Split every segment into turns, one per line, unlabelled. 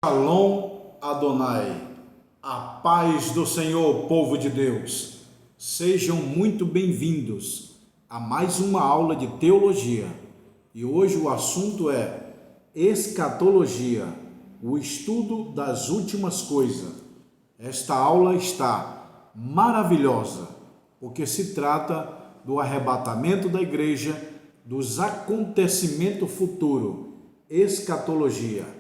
Shalom Adonai, a paz do Senhor, povo de Deus. Sejam muito bem-vindos a mais uma aula de teologia. E hoje o assunto é escatologia, o estudo das últimas coisas. Esta aula está maravilhosa, porque se trata do arrebatamento da igreja, dos acontecimentos futuros, escatologia.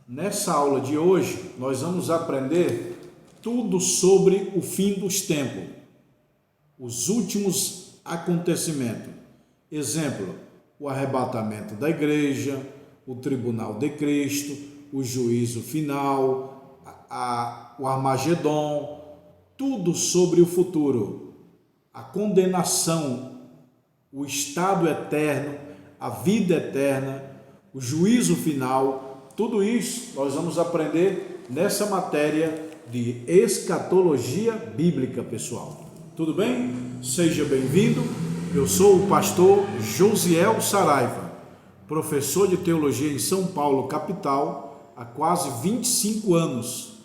Nessa aula de hoje, nós vamos aprender tudo sobre o fim dos tempos, os últimos acontecimentos. Exemplo, o arrebatamento da igreja, o tribunal de Cristo, o juízo final, o Armagedon, tudo sobre o futuro, a condenação, o estado eterno, a vida eterna, o juízo final. Tudo isso nós vamos aprender nessa matéria de escatologia bíblica, pessoal. Tudo bem? Seja bem-vindo. Eu sou o pastor Josiel Saraiva, professor de teologia em São Paulo, capital, há quase 25 anos.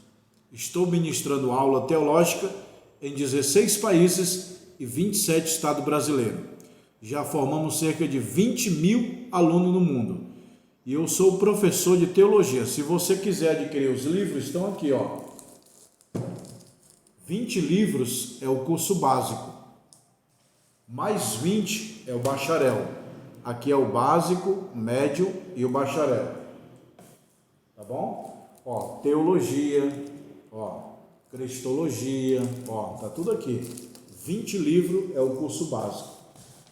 Estou ministrando aula teológica em 16 países e 27 estados brasileiros. Já formamos cerca de 20 mil alunos no mundo. E eu sou professor de teologia. Se você quiser adquirir os livros, estão aqui, ó. 20 livros é o curso básico. Mais 20 é o bacharel. Aqui é o básico, médio e o bacharel. Tá bom? Ó, teologia, ó, cristologia, ó, tá tudo aqui. 20 livros é o curso básico.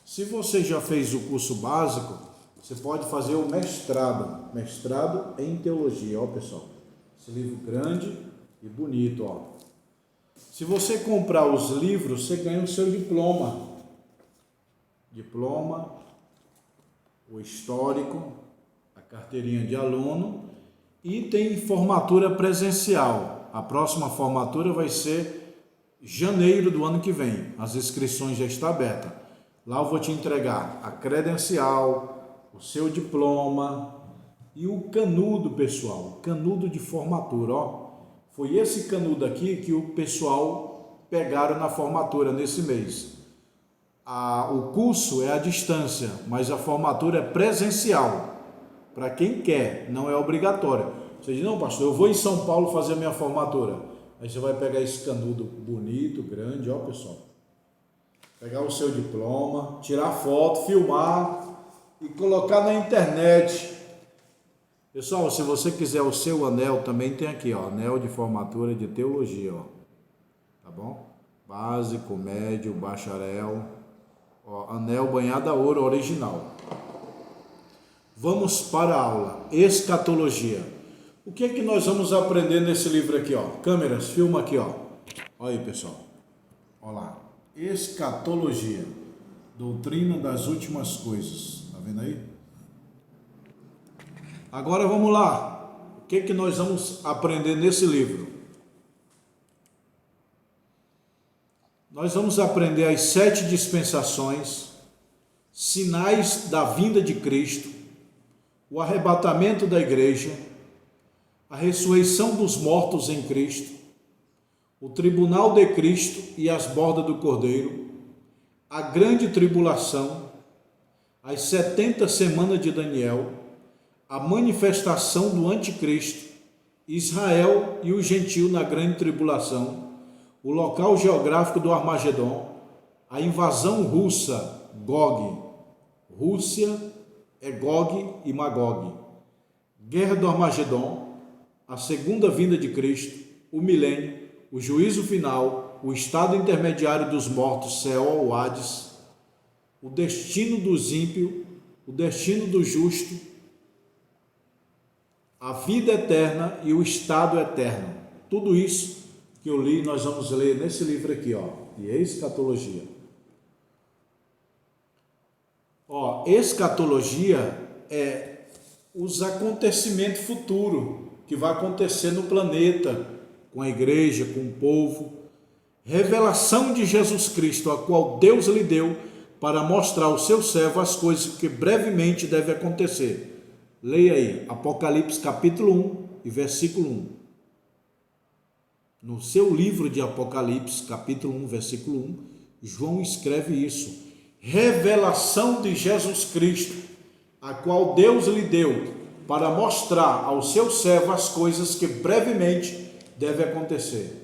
Se você já fez o curso básico, você pode fazer o mestrado em teologia, ó pessoal, esse livro grande e bonito, ó. Se você comprar os livros, você ganha o seu diploma, o histórico, a carteirinha de aluno e tem formatura presencial. A próxima formatura vai ser janeiro do ano que vem, as inscrições já estão abertas. Lá eu vou te entregar a credencial, o seu diploma e o canudo, pessoal, canudo de formatura, ó. Foi esse canudo aqui que o pessoal pegaram na formatura nesse mês. O curso é à distância, mas a formatura é presencial, para quem quer, não é obrigatória. Você diz, não pastor, eu vou em São Paulo fazer a minha formatura. Aí você vai pegar esse canudo bonito, grande, ó pessoal. Pegar o seu diploma, tirar foto, filmar e colocar na internet. Pessoal, se você quiser o seu anel, também tem aqui, ó, anel de formatura de teologia, ó. Tá bom? Básico, médio, bacharel, ó, anel banhado a ouro original. Vamos para a aula, escatologia. O que é que nós vamos aprender nesse livro aqui, ó? Câmeras, filma aqui, ó. Olha aí, pessoal. Olha lá. Escatologia, doutrina das últimas coisas. Tá vendo aí? Agora vamos lá. O que é que nós vamos aprender nesse livro? Nós vamos aprender as 7 dispensações, sinais da vinda de Cristo, o arrebatamento da igreja, a ressurreição dos mortos em Cristo, o tribunal de Cristo e as bordas do Cordeiro, a grande tribulação, as 70 semanas de Daniel, a manifestação do anticristo, Israel e o gentio na grande tribulação, o local geográfico do Armagedon, a invasão russa, Gog, Rússia é Gog e Magog, guerra do Armagedon, a segunda vinda de Cristo, o milênio, o juízo final, o estado intermediário dos mortos, Seol ou Hades, o destino dos ímpios, o destino do justo, a vida eterna e o estado eterno. Tudo isso que eu li, nós vamos ler nesse livro aqui, ó, de escatologia. Ó, escatologia é os acontecimentos futuros que vai acontecer no planeta, com a igreja, com o povo. Revelação de Jesus Cristo, a qual Deus lhe deu para mostrar ao seu servo as coisas que brevemente devem acontecer. Leia aí, Apocalipse capítulo 1 e versículo 1. No seu livro de Apocalipse, capítulo 1, versículo 1, João escreve isso. Revelação de Jesus Cristo, a qual Deus lhe deu para mostrar ao seu servo as coisas que brevemente devem acontecer.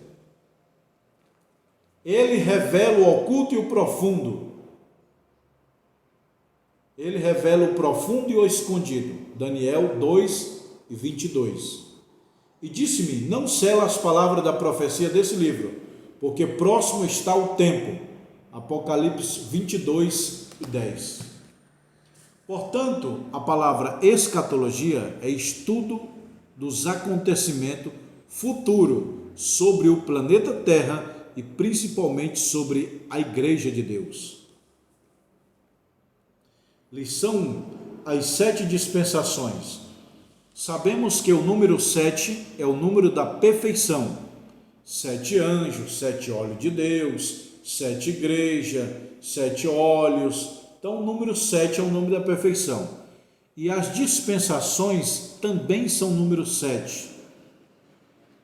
Ele revela o oculto e o profundo. Ele revela o profundo e o escondido. Daniel 2 e 22. E disse-me, não sela as palavras da profecia desse livro, porque próximo está o tempo. Apocalipse 22 e 10. Portanto, a palavra escatologia é estudo dos acontecimentos futuros sobre o planeta Terra e principalmente sobre a Igreja de Deus. Lição 1. As 7 dispensações. Sabemos que o número 7 é o número da perfeição. 7 anjos, 7 olhos de Deus, 7 igrejas, 7 olhos. Então o número 7 é o número da perfeição. E as dispensações também são número 7.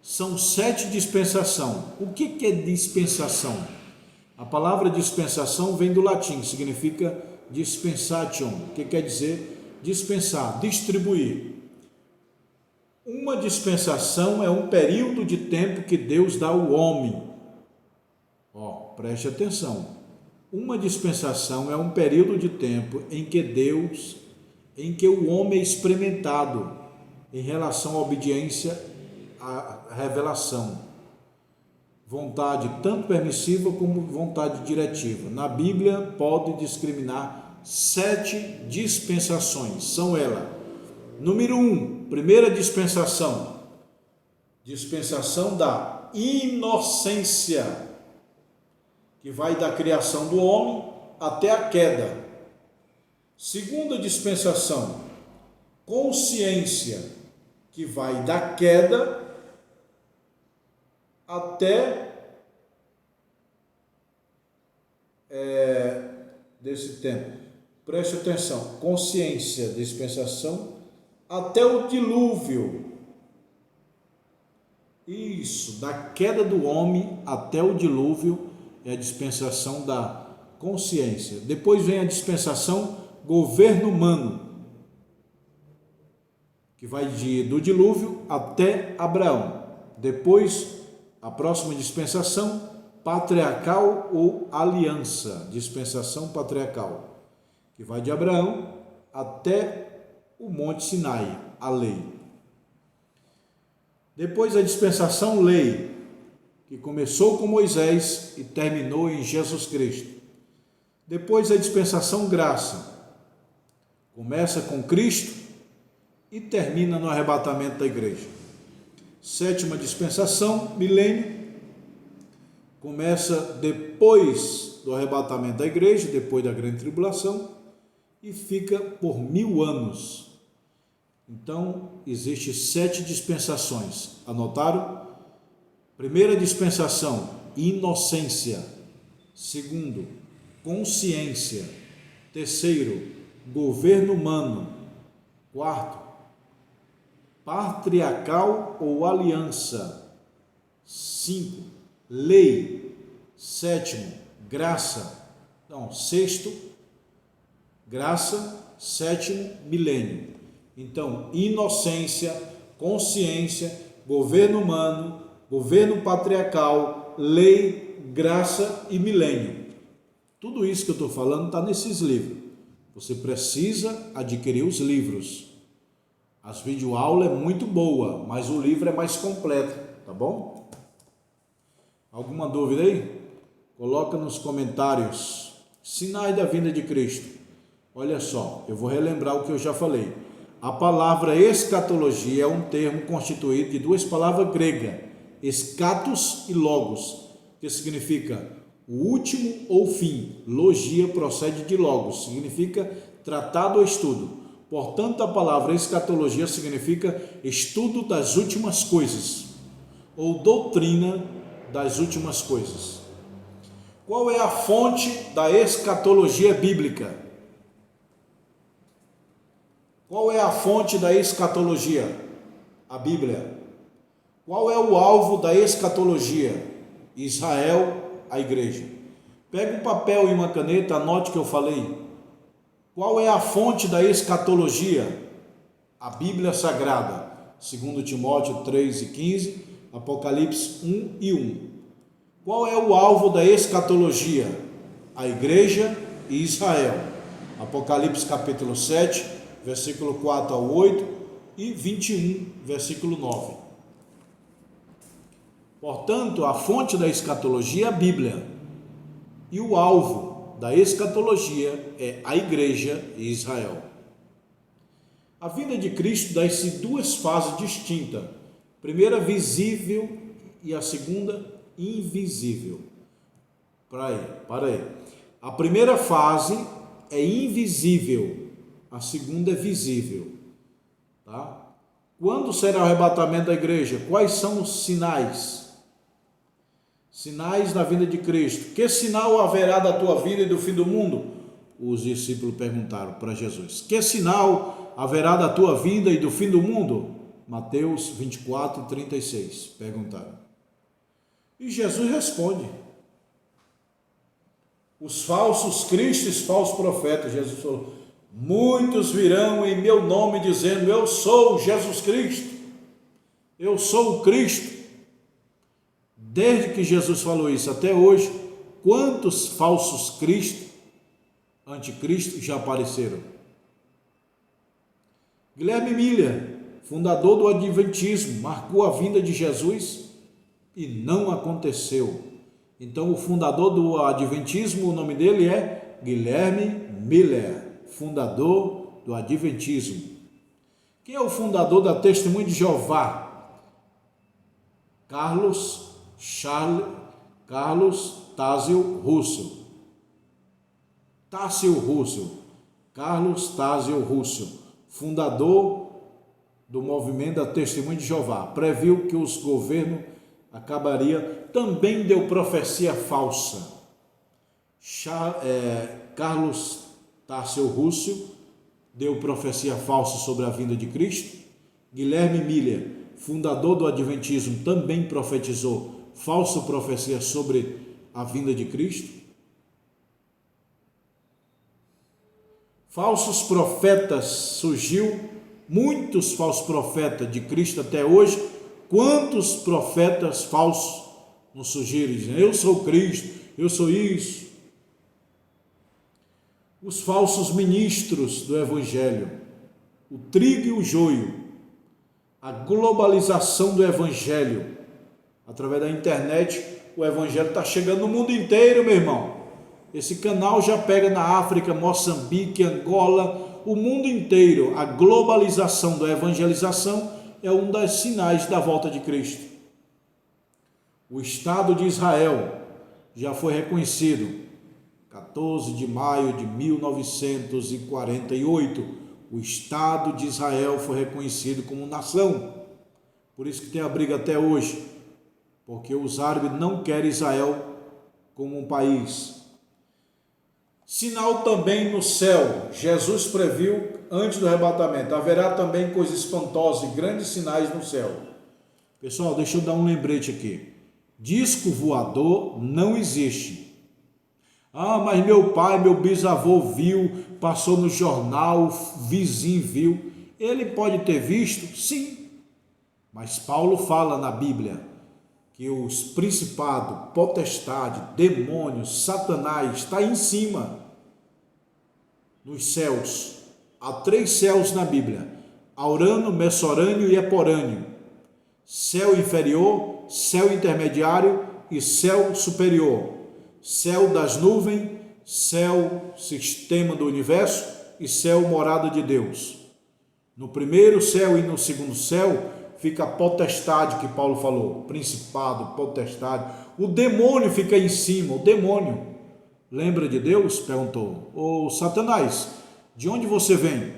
São 7 dispensações. O que é dispensação? A palavra dispensação vem do latim, significa dispensation, que quer dizer dispensar, distribuir. Uma dispensação é um período de tempo que Deus dá ao homem. Preste atenção. Uma dispensação é um período de tempo em que o homem é experimentado em relação à obediência à revelação. Vontade tanto permissiva como vontade diretiva. Na Bíblia pode discriminar 7 dispensações. São elas. Número 1, primeira dispensação. Dispensação da inocência, que vai da criação do homem até a queda. Segunda dispensação, consciência, que vai da queda até desse tempo. Preste atenção, consciência, dispensação, até o dilúvio. Isso, da queda do homem até o dilúvio é a dispensação da consciência. Depois vem a dispensação governo humano, que vai do dilúvio até Abraão. Depois, a próxima dispensação, patriarcal ou aliança, dispensação patriarcal, que vai de Abraão até o Monte Sinai, a lei. Depois a dispensação lei, que começou com Moisés e terminou em Jesus Cristo. Depois a dispensação graça, começa com Cristo e termina no arrebatamento da igreja. Sétima dispensação, milênio, começa depois do arrebatamento da igreja, depois da grande tribulação, e fica por 1000 anos. Então, existem 7 dispensações. Anotaram? Primeira dispensação, inocência. Segundo, consciência. Terceiro, governo humano. Quarto, patriarcal ou aliança. 5, lei. Sétimo, graça. Então, sexto, graça. Sétimo, milênio. Então, inocência, consciência, governo humano, governo patriarcal, lei, graça e milênio. Tudo isso que eu estou falando está nesses livros. Você precisa adquirir os livros. As videoaulas é muito boa, mas o livro é mais completo, tá bom? Alguma dúvida aí? Coloca nos comentários. Sinais da vinda de Cristo. Olha só, eu vou relembrar o que eu já falei. A palavra escatologia é um termo constituído de 2 palavras gregas, escatos e logos, que significa o último ou fim. Logia procede de logos, significa tratado ou estudo. Portanto, a palavra escatologia significa estudo das últimas coisas, ou doutrina das últimas coisas. Qual é a fonte da escatologia bíblica? Qual é a fonte da escatologia? a Bíblia. Qual é o alvo da escatologia? Israel, a igreja. Pega um papel e uma caneta, anote o que eu falei. Qual é a fonte da escatologia? A Bíblia Sagrada. 2 Timóteo 3:15, Apocalipse 1:1. Qual é o alvo da escatologia? A igreja e Israel. Apocalipse capítulo 7, versículo 4 ao 8 e 21, versículo 9. Portanto, a fonte da escatologia é a Bíblia. E o alvo da escatologia é a igreja e Israel. A vinda de Cristo dá-se em duas fases distintas. A primeira visível e a segunda invisível. Para aí. A primeira fase é invisível, a segunda é visível. Tá? Quando será o arrebatamento da igreja? Quais são os sinais? Sinais da vinda de Cristo. Que sinal haverá da tua vinda e do fim do mundo? Os discípulos perguntaram para Jesus. Que sinal haverá da tua vinda e do fim do mundo? Mateus 24:36. Perguntaram. E Jesus responde. Os falsos cristos, falsos profetas, Jesus falou, muitos virão em meu nome dizendo, eu sou Jesus Cristo, eu sou o Cristo. Desde que Jesus falou isso até hoje, quantos falsos cristos, anticristos já apareceram? Guilherme Miller, fundador do Adventismo, marcou a vinda de Jesus e não aconteceu. Então, o fundador do Adventismo, o nome dele é Guilherme Miller, fundador do Adventismo. Quem é o fundador da Testemunha de Jeová? Carlos Tássio Russell. Carlos Tássio Russell, fundador do movimento da Testemunha de Jeová, previu que os governos acabaria, também deu profecia falsa. Carlos Tássio Russell deu profecia falsa sobre a vinda de Cristo. Guilherme Miller, fundador do Adventismo, também profetizou falsa profecia sobre a vinda de Cristo. Falsos profetas surgiu, muitos falsos profetas de Cristo até hoje. Quantos profetas falsos não surgiram dizendo, eu sou Cristo, eu sou isso. Os falsos ministros do Evangelho, o trigo e o joio, a globalização do Evangelho, através da internet, o Evangelho está chegando no mundo inteiro, meu irmão. Esse canal já pega na África, Moçambique, Angola, o mundo inteiro. A globalização da evangelização é um dos sinais da volta de Cristo. O Estado de Israel já foi reconhecido 14 de maio de 1948. O Estado de Israel foi reconhecido como nação. Por isso que tem a briga até hoje, porque os árabes não querem Israel como um país. Sinal também no céu. Jesus previu antes do arrebatamento, haverá também coisas espantosas e grandes sinais no céu. Pessoal, deixa eu dar um lembrete aqui. Disco voador não existe. Ah, mas meu pai, meu bisavô viu, passou no jornal, o vizinho viu. Ele pode ter visto? Sim. Mas Paulo fala na Bíblia que os principados, potestade, demônios, Satanás está em cima nos céus. Há 3 céus na Bíblia: Aurano, Messorâneo e Eporâneo. Céu inferior, céu intermediário e céu superior. Céu das nuvens, céu sistema do universo e céu morada de Deus. No primeiro céu e no segundo céu fica a potestade que Paulo falou, principado, potestade. O demônio fica em cima, o demônio. Lembra de Deus? Perguntou. Ô Satanás, de onde você vem?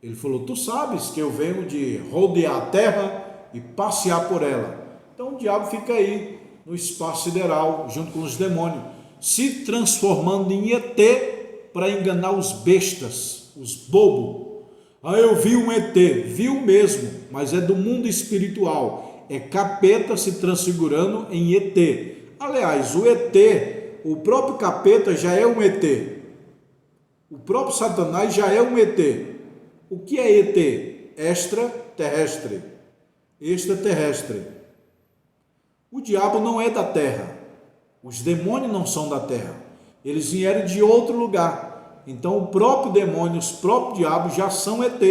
Ele falou, tu sabes que eu venho de rodear a terra e passear por ela. Então o diabo fica aí no espaço sideral, junto com os demônios, se transformando em ET para enganar os bestas, os bobos. Ah, eu vi um ET, viu mesmo, mas é do mundo espiritual, é capeta se transfigurando em ET. Aliás, o ET, o próprio capeta já é um ET, o próprio Satanás já é um ET. O que é ET? Extraterrestre. Extraterrestre. O diabo não é da terra, os demônios não são da terra, eles vieram de outro lugar. Então o próprio demônio, os próprios diabos já são ET,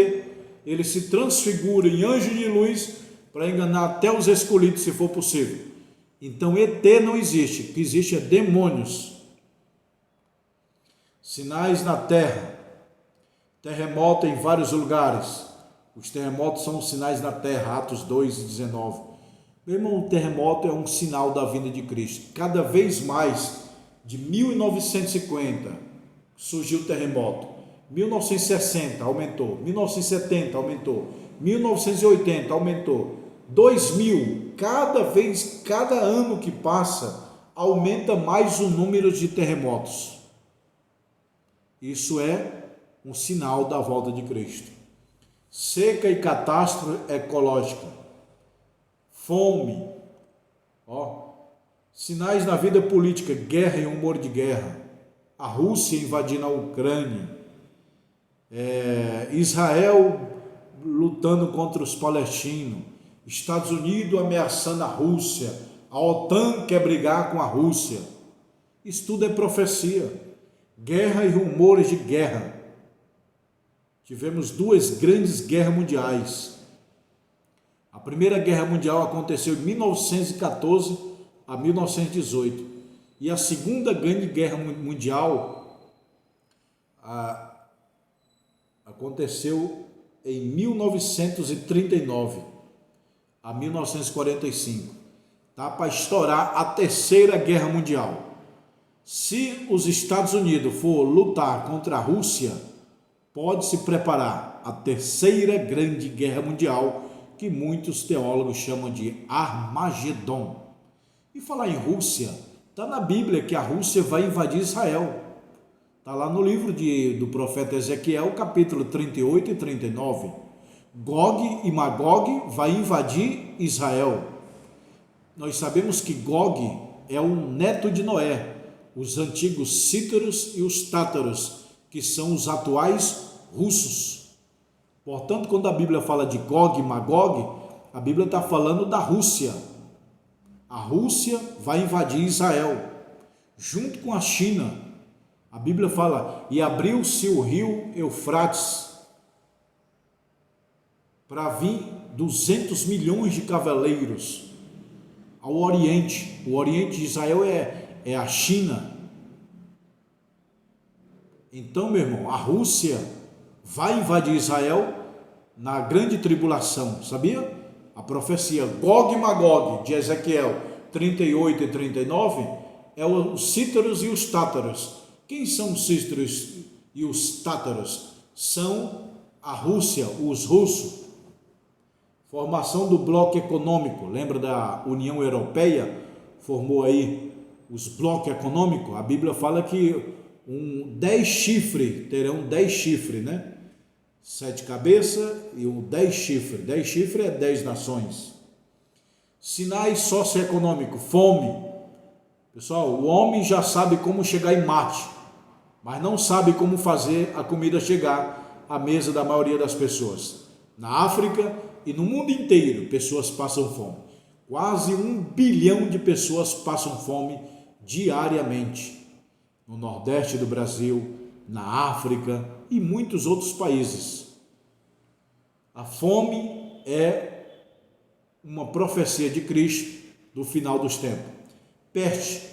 eles se transfiguram em anjo de luz para enganar até os escolhidos, se for possível. Então ET não existe, o que existe é demônios. Sinais na terra, terremoto em vários lugares. Os terremotos são sinais na terra, Atos 2:19. Meu irmão, o terremoto é um sinal da vinda de Cristo. Cada vez mais, de 1950, surgiu o terremoto. 1960 aumentou, 1970 aumentou, 1980 aumentou, 2000, cada ano que passa, aumenta mais o número de terremotos. Isso é um sinal da volta de Cristo. Seca e catástrofe ecológica, fome, sinais na vida política, guerra e rumor de guerra, a Rússia invadindo a Ucrânia, Israel lutando contra os palestinos, Estados Unidos ameaçando a Rússia, a OTAN quer brigar com a Rússia. Isso tudo é profecia, guerra e rumores de guerra. Tivemos duas grandes guerras mundiais. A Primeira Guerra Mundial aconteceu de 1914 a 1918. E a Segunda Grande Guerra Mundial aconteceu em 1939 a 1945. Está para estourar a Terceira Guerra Mundial. Se os Estados Unidos for lutar contra a Rússia, pode se preparar a Terceira Grande Guerra Mundial, que muitos teólogos chamam de Armagedon. E falar em Rússia, está na Bíblia que a Rússia vai invadir Israel. Está lá no livro do profeta Ezequiel, capítulo 38 e 39. Gog e Magog vai invadir Israel. Nós sabemos que Gog é um neto de Noé, os antigos cítaros e os tátaros, que são os atuais russos. Portanto, quando a Bíblia fala de Gog e Magog, a Bíblia está falando da Rússia. A Rússia vai invadir Israel, junto com a China. A Bíblia fala, e abriu-se o rio Eufrates, para vir 200 milhões de cavaleiros ao Oriente. O Oriente de Israel é a China. Então, meu irmão, a Rússia vai invadir Israel na grande tribulação, sabia? A profecia Gog e Magog de Ezequiel 38 e 39 é os cítaros e os tátaros. Quem são os cítaros e os tátaros? São a Rússia, os russos. Formação do bloco econômico, lembra da União Europeia? Formou aí os blocos econômicos. A Bíblia fala que 10 chifres, terão 10 chifres, né? 7 cabeças e 10 chifres. 10 chifres é 10 nações. Sinais socioeconômicos, fome. Pessoal, o homem já sabe como chegar em Marte, mas não sabe como fazer a comida chegar à mesa da maioria das pessoas. Na África e no mundo inteiro, pessoas passam fome. Quase 1 bilhão de pessoas passam fome diariamente. No Nordeste do Brasil, na África e muitos outros países. A fome é uma profecia de Cristo do final dos tempos. Peste,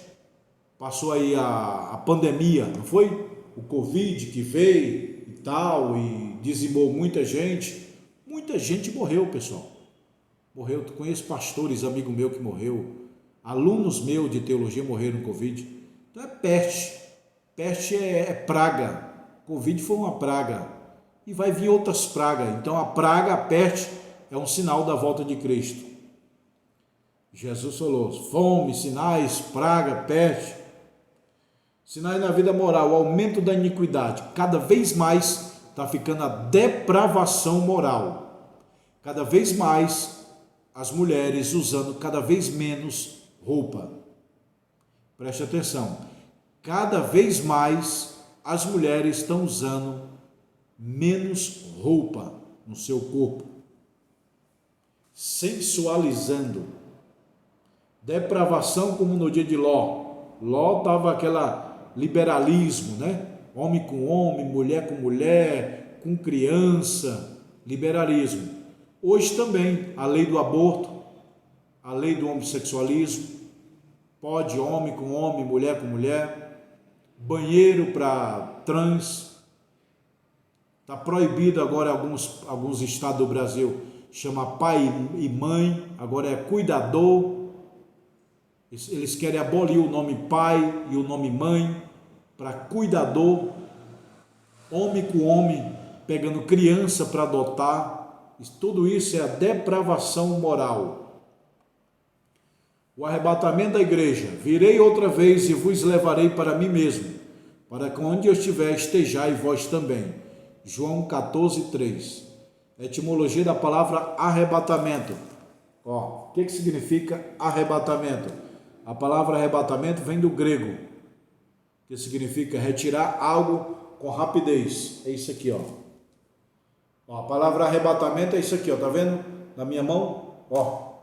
passou aí a pandemia, não foi? O Covid que veio e tal, e dizimou muita gente morreu, pessoal. Morreu, conheço pastores, amigo meu que morreu, alunos meus de teologia morreram no Covid. Então é peste. Peste é praga. Covid foi uma praga. E vai vir outras pragas. Então a praga, a peste, é um sinal da volta de Cristo. Jesus falou, fome, sinais, praga, peste. Sinais na vida moral, o aumento da iniquidade. Cada vez mais está ficando a depravação moral. Cada vez mais as mulheres usando cada vez menos roupa. Preste atenção. Cada vez mais as mulheres estão usando menos roupa no seu corpo, sensualizando. Depravação como no dia de Ló. Ló estava aquela liberalismo, né? Homem com homem, mulher com mulher, com criança, liberalismo. Hoje também a lei do aborto, a lei do homossexualismo, pode homem com homem, mulher com mulher, banheiro para trans. Está proibido agora em alguns estados do Brasil, chama pai e mãe, agora é cuidador. Eles querem abolir o nome pai e o nome mãe para cuidador. Homem com homem, pegando criança para adotar. Tudo isso é a depravação moral. O arrebatamento da igreja. Virei outra vez e vos levarei para mim mesmo, para que onde eu estiver estejai vós também. João 14:3. Etimologia da palavra arrebatamento. O que significa arrebatamento? A palavra arrebatamento vem do grego, que significa retirar algo com rapidez. É isso aqui, ó. A palavra arrebatamento é isso aqui, ó. Tá vendo? Na minha mão, ó.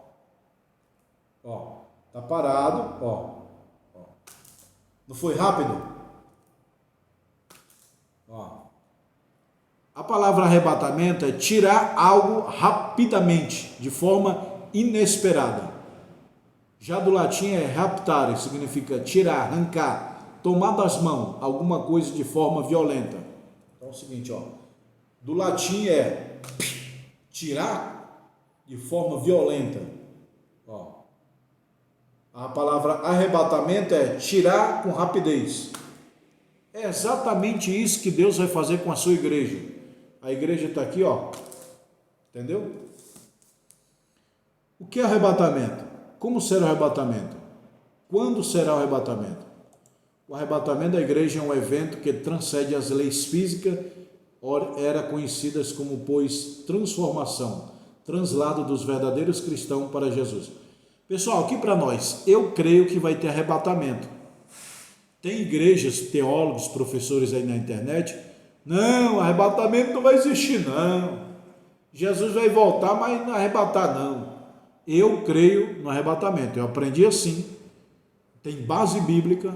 Tá parado, ó. Não foi rápido? A palavra arrebatamento é tirar algo rapidamente, de forma inesperada. Já do latim é raptare, significa tirar, arrancar, tomar das mãos alguma coisa de forma violenta. Então é o seguinte, ó. Do latim é tirar de forma violenta. A palavra arrebatamento é tirar com rapidez. É exatamente isso que Deus vai fazer com a sua igreja. A igreja está aqui, ó. Entendeu? O que é arrebatamento? Como será o arrebatamento? Quando será o arrebatamento? O arrebatamento da igreja é um evento que transcende as leis físicas, era conhecidas como, pois, transformação, translado dos verdadeiros cristãos para Jesus. Pessoal, aqui para nós, eu creio que vai ter arrebatamento. Tem igrejas, teólogos, professores aí na internet, não, arrebatamento não vai existir não, Jesus vai voltar, mas não arrebatar não. Eu creio no arrebatamento, eu aprendi assim, tem base bíblica,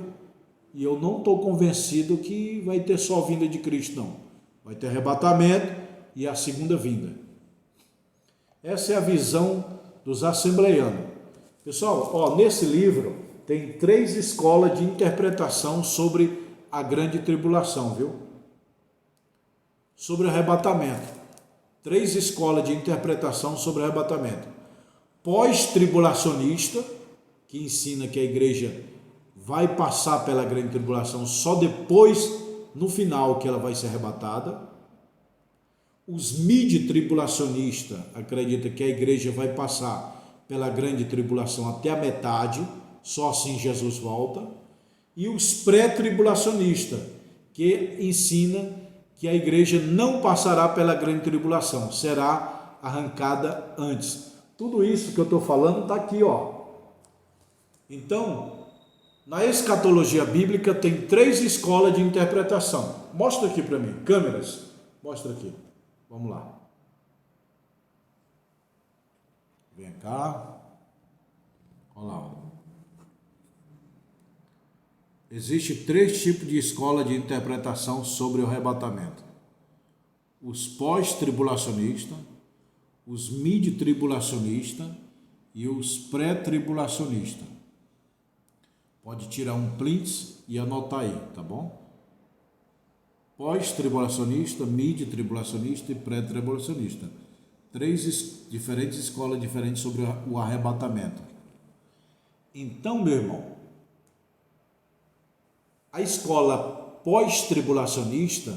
e eu não estou convencido que vai ter só a vinda de Cristo não, vai ter arrebatamento e a segunda vinda. Essa é a visão dos assembleianos. Pessoal, nesse livro tem 3 escolas de interpretação sobre a grande tribulação, viu? Sobre o arrebatamento. 3 escolas de interpretação sobre o arrebatamento. Pós-tribulacionista, que ensina que a igreja vai passar pela grande tribulação só depois, no final, que ela vai ser arrebatada. Os mid-tribulacionistas acreditam que a igreja vai passar pela grande tribulação até a metade, só assim Jesus volta. E os pré-tribulacionistas, que ensina que a igreja não passará pela grande tribulação, será arrancada antes. Tudo isso que eu estou falando está aqui, ó. Então, na escatologia bíblica tem 3 escolas de interpretação. Mostra aqui para mim, câmeras, mostra aqui. Vamos lá. Vem cá. Olha lá. Existem 3 tipos de escola de interpretação sobre o arrebatamento. Os pós-tribulacionistas, os mid-tribulacionistas e os pré-tribulacionistas. Pode tirar um print e anotar aí, tá bom? Pós-tribulacionista, mid-tribulacionista e pré-tribulacionista. 3 diferentes escolas diferentes sobre o arrebatamento. Então, meu irmão, a escola pós-tribulacionista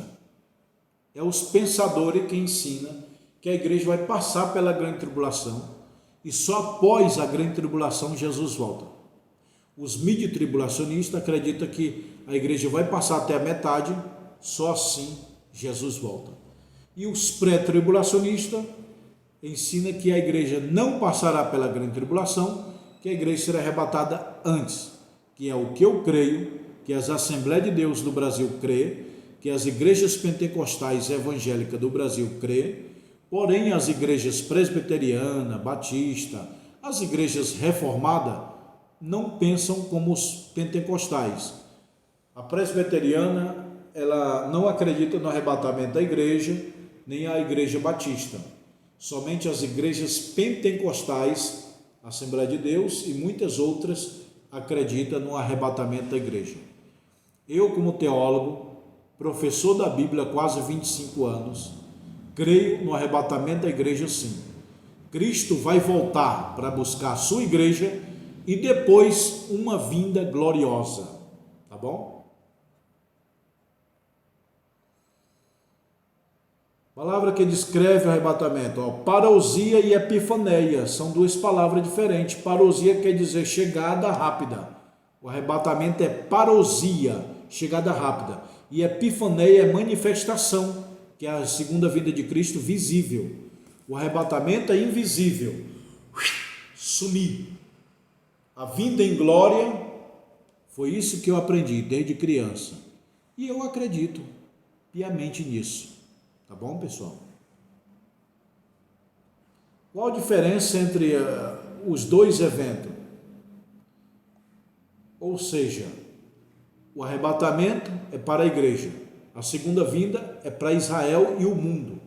é os pensadores que ensinam que a igreja vai passar pela grande tribulação e só após a grande tribulação Jesus volta. Os mid-tribulacionistas acreditam que a igreja vai passar até a metade, só assim Jesus volta. E os pré-tribulacionistas ensinam que a igreja não passará pela grande tribulação, que a igreja será arrebatada antes, que é o que eu creio, que as Assembleias de Deus do Brasil crê, que as igrejas pentecostais evangélicas do Brasil crê, porém as igrejas presbiteriana, batista, as igrejas reformadas não pensam como os pentecostais. A presbiteriana, ela não acredita no arrebatamento da igreja, nem a igreja batista. Somente as igrejas pentecostais, Assembleia de Deus e muitas outras acreditam no arrebatamento da igreja. Eu, como teólogo, professor da Bíblia há quase 25 anos, creio no arrebatamento da igreja sim. Cristo vai voltar para buscar a sua igreja e depois uma vinda gloriosa, tá bom? Palavra que descreve o arrebatamento, parousia e epifaneia, são duas palavras diferentes. Parousia quer dizer chegada rápida, o arrebatamento é parousia, chegada rápida, e epifaneia é manifestação, que é a segunda vinda de Cristo visível. O arrebatamento é invisível, sumir. A vinda em glória, foi isso que eu aprendi desde criança, e eu acredito piamente nisso. Tá bom, pessoal? Qual a diferença entre os dois eventos? Ou seja, o arrebatamento é para a igreja, a segunda vinda é para Israel e o mundo.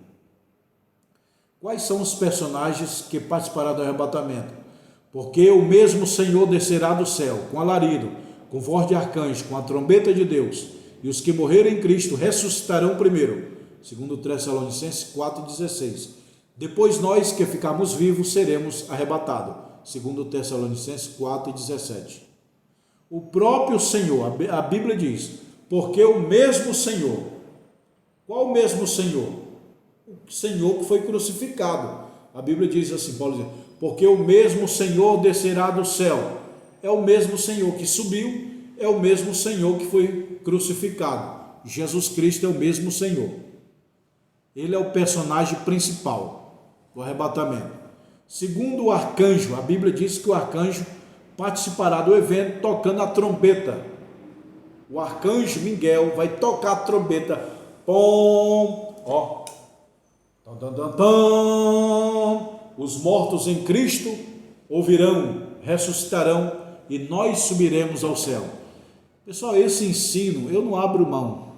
Quais são os personagens que participarão do arrebatamento? Porque o mesmo Senhor descerá do céu, com alarido, com voz de arcanjo, com a trombeta de Deus, e os que morrerem em Cristo ressuscitarão primeiro. Segundo Tessalonicenses 4,16. Depois nós que ficarmos vivos seremos arrebatados. Segundo Tessalonicenses 4,17. O próprio Senhor, a Bíblia diz, porque o mesmo Senhor, qual o mesmo Senhor? O Senhor que foi crucificado. A Bíblia diz assim, Paulo diz, porque o mesmo Senhor descerá do céu. É o mesmo Senhor que subiu, é o mesmo Senhor que foi crucificado. Jesus Cristo é o mesmo Senhor. Ele é o personagem principal do arrebatamento. Segundo o arcanjo, a Bíblia diz que o arcanjo participará do evento tocando a trombeta. O arcanjo Miguel vai tocar a trombeta. Pom, ó. Tam, tam, tam, tam. Os mortos em Cristo ouvirão, ressuscitarão e nós subiremos ao céu. Pessoal, esse ensino eu não abro mão.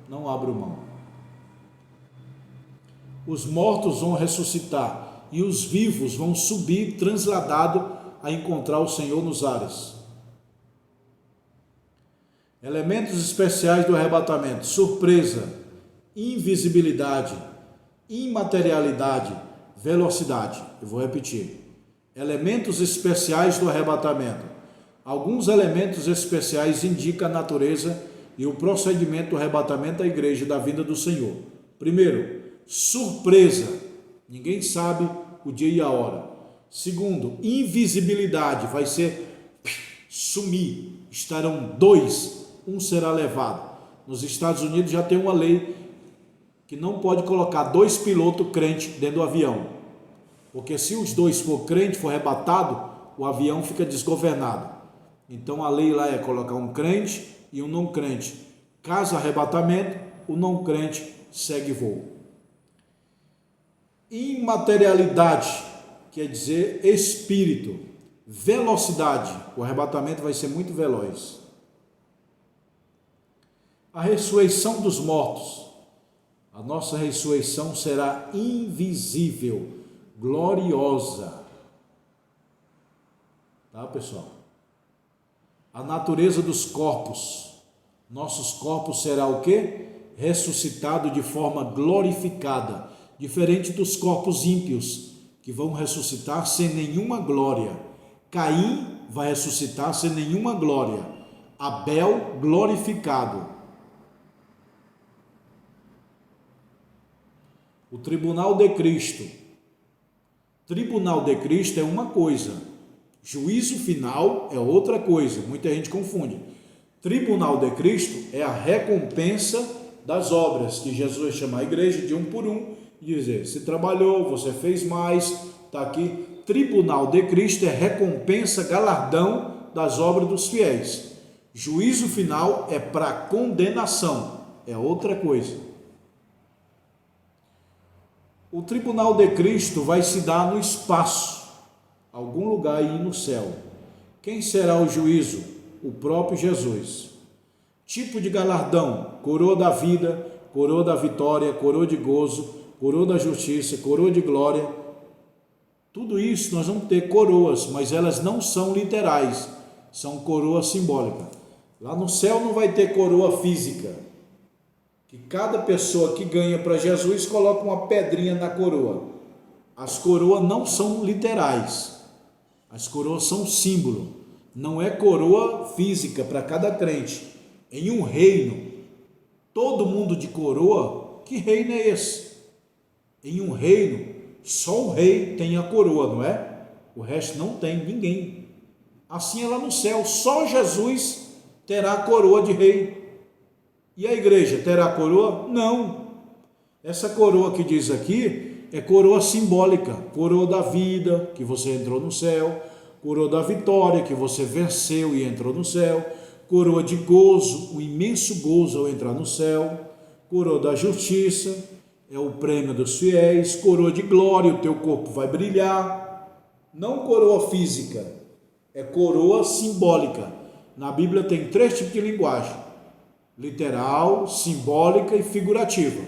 Não abro mão. Os mortos vão ressuscitar e os vivos vão subir transladado a encontrar o Senhor nos ares. Elementos especiais do arrebatamento: surpresa, invisibilidade, imaterialidade, velocidade. Eu vou repetir. Elementos especiais do arrebatamento. Alguns elementos especiais indicam a natureza e o procedimento do arrebatamento da igreja da vinda do Senhor. Primeiro, surpresa, ninguém sabe o dia e a hora. Segundo, invisibilidade, vai ser sumir, estarão dois, um será levado. Nos Estados Unidos já tem uma lei que não pode colocar dois pilotos crentes dentro do avião, porque se os dois for crente, for arrebatado, o avião fica desgovernado. Então a lei lá é colocar um crente e um não crente. Caso arrebatamento, o não crente segue voo. Imaterialidade, quer dizer espírito. Velocidade, o arrebatamento vai ser muito veloz. A ressurreição dos mortos, a nossa ressurreição será invisível, gloriosa. Tá, pessoal? A natureza dos corpos, nossos corpos será o quê? Ressuscitado de forma glorificada. Diferente dos corpos ímpios, que vão ressuscitar sem nenhuma glória. Caim vai ressuscitar sem nenhuma glória. Abel glorificado. O tribunal de Cristo. Tribunal de Cristo é uma coisa. Juízo final é outra coisa. Muita gente confunde. Tribunal de Cristo é a recompensa das obras, que Jesus vai chamar a igreja de um por um e dizer: se trabalhou, você fez mais, está aqui. Tribunal de Cristo é recompensa, galardão das obras dos fiéis. Juízo final é para condenação, é outra coisa. O tribunal de Cristo vai se dar no espaço, algum lugar aí no céu. Quem será o juízo? O próprio Jesus. Tipo de galardão: coroa da vida, coroa da vitória, coroa de gozo, coroa da justiça, coroa de glória. Tudo isso nós vamos ter coroas, mas elas não são literais, são coroas simbólicas. Lá no céu não vai ter coroa física, que cada pessoa que ganha para Jesus coloca uma pedrinha na coroa. As coroas não são literais, as coroas são símbolo, não é coroa física para cada crente. Em um reino, todo mundo de coroa, que reino é esse? Em um reino, só o rei tem a coroa, não é? O resto não tem ninguém. Assim é lá no céu, só Jesus terá a coroa de rei. E a igreja terá a coroa? Não. Essa coroa que diz aqui é coroa simbólica, coroa da vida, que você entrou no céu, coroa da vitória, que você venceu e entrou no céu, coroa de gozo, o imenso gozo ao entrar no céu, coroa da justiça, é o prêmio dos fiéis, coroa de glória, o teu corpo vai brilhar. Não coroa física, é coroa simbólica. Na Bíblia tem 3 tipos de linguagem: literal, simbólica e figurativa.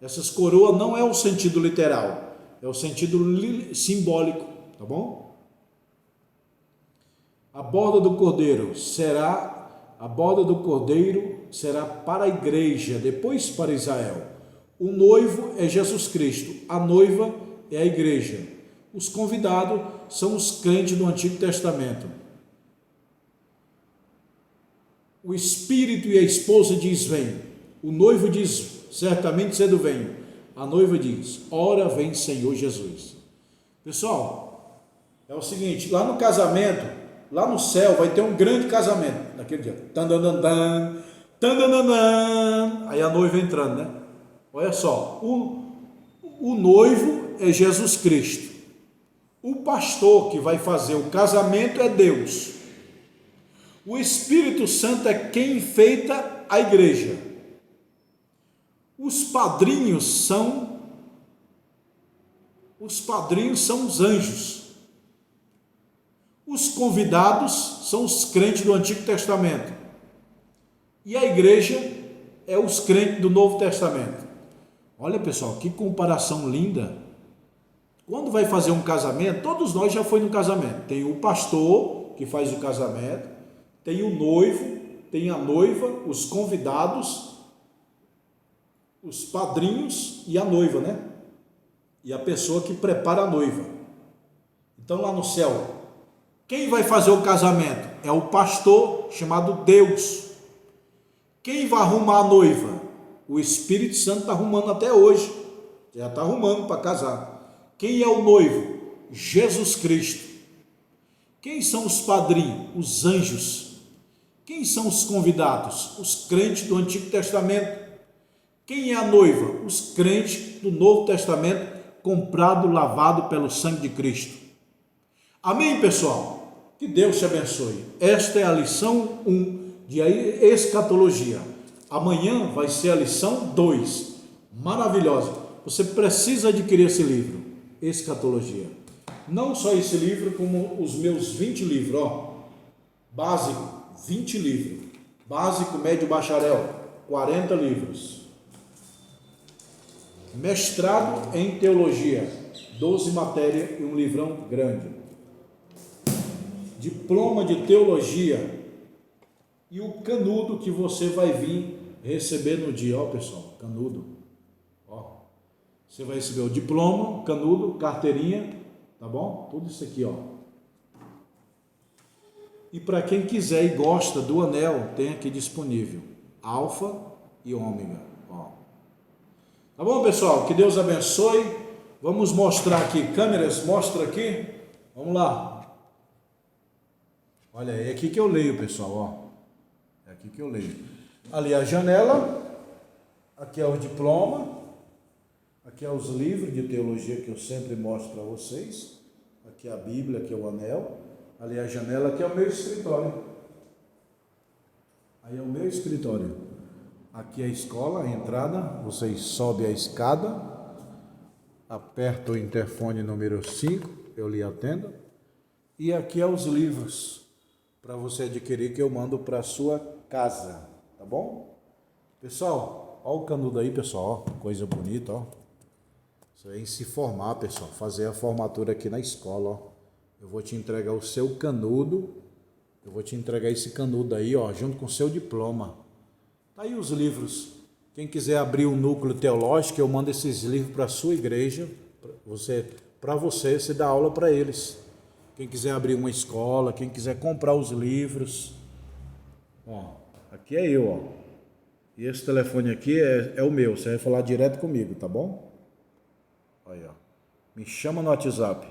Essas coroas não é o sentido literal, é o sentido simbólico, tá bom? A borda do cordeiro será para a igreja, depois para Israel. O noivo é Jesus Cristo, a noiva é a igreja. Os convidados são os crentes do Antigo Testamento. O Espírito e a esposa diz: vem. O noivo diz: certamente cedo venho. A noiva diz: ora vem Senhor Jesus. Pessoal, é o seguinte, lá no casamento, lá no céu vai ter um grande casamento, naquele dia. Tandandandan, tandandandan. Aí a noiva entrando, né? Olha só, o noivo é Jesus Cristo. O pastor que vai fazer o casamento é Deus. O Espírito Santo é quem enfeita a igreja. Os padrinhos são os anjos. Os convidados são os crentes do Antigo Testamento. E a igreja é os crentes do Novo Testamento. Olha, pessoal, que comparação linda. Quando vai fazer um casamento, todos nós já foi no casamento. Tem o pastor que faz o casamento, tem o noivo, tem a noiva, os convidados, os padrinhos e a noiva, né? E a pessoa que prepara a noiva. Então lá no céu, quem vai fazer o casamento? É o pastor chamado Deus. Quem vai arrumar a noiva? O Espírito Santo está arrumando até hoje, já está arrumando para casar. Quem é o noivo? Jesus Cristo. Quem são os padrinhos? Os anjos. Quem são os convidados? Os crentes do Antigo Testamento. Quem é a noiva? Os crentes do Novo Testamento, comprado, lavado pelo sangue de Cristo. Amém, pessoal? Que Deus te abençoe. Esta é a lição 1 de escatologia. Amanhã vai ser a lição 2, maravilhosa. Você precisa adquirir esse livro, Escatologia. Não só esse livro, como os meus 20 livros, ó. Básico, 20 livros. Básico, médio, bacharel, 40 livros. Mestrado em teologia, 12 matérias e um livrão grande. Diploma de teologia e o canudo que você vai vir receber no dia, ó pessoal, canudo, ó, você vai receber o diploma, canudo, carteirinha, tá bom? Tudo isso aqui, ó. E para quem quiser e gosta do anel, tem aqui disponível, alfa e ômega, ó. Tá bom, pessoal? Que Deus abençoe. Vamos mostrar aqui, câmeras, mostra aqui, vamos lá. Olha, é aqui que eu leio, pessoal, ó. É aqui que eu leio. Ali a janela, Aqui é o diploma. Aqui é os livros de teologia que eu sempre mostro para vocês. Aqui é a Bíblia, aqui é o anel. Ali é a janela, aqui é o meu escritório. Aí é o meu escritório. Aqui é a escola, a entrada. Vocês sobem a escada, aperta o interfone número 5, eu lhe atendo. E aqui é os livros para você adquirir que eu mando para a sua casa, tá bom? Pessoal, olha o canudo aí, pessoal, ó, coisa bonita, ó. Isso aí se formar, pessoal, fazer a formatura aqui na escola, ó. Eu vou te entregar o seu canudo, eu vou te entregar esse canudo aí, ó, junto com o seu diploma. Tá aí os livros. Quem quiser abrir um núcleo teológico, eu mando esses livros para a sua igreja, para você dá aula para eles. Quem quiser abrir uma escola, quem quiser comprar os livros, ó, aqui é eu, ó. E esse telefone aqui é o meu, você vai falar direto comigo, tá bom? Aí, ó. Me chama no WhatsApp.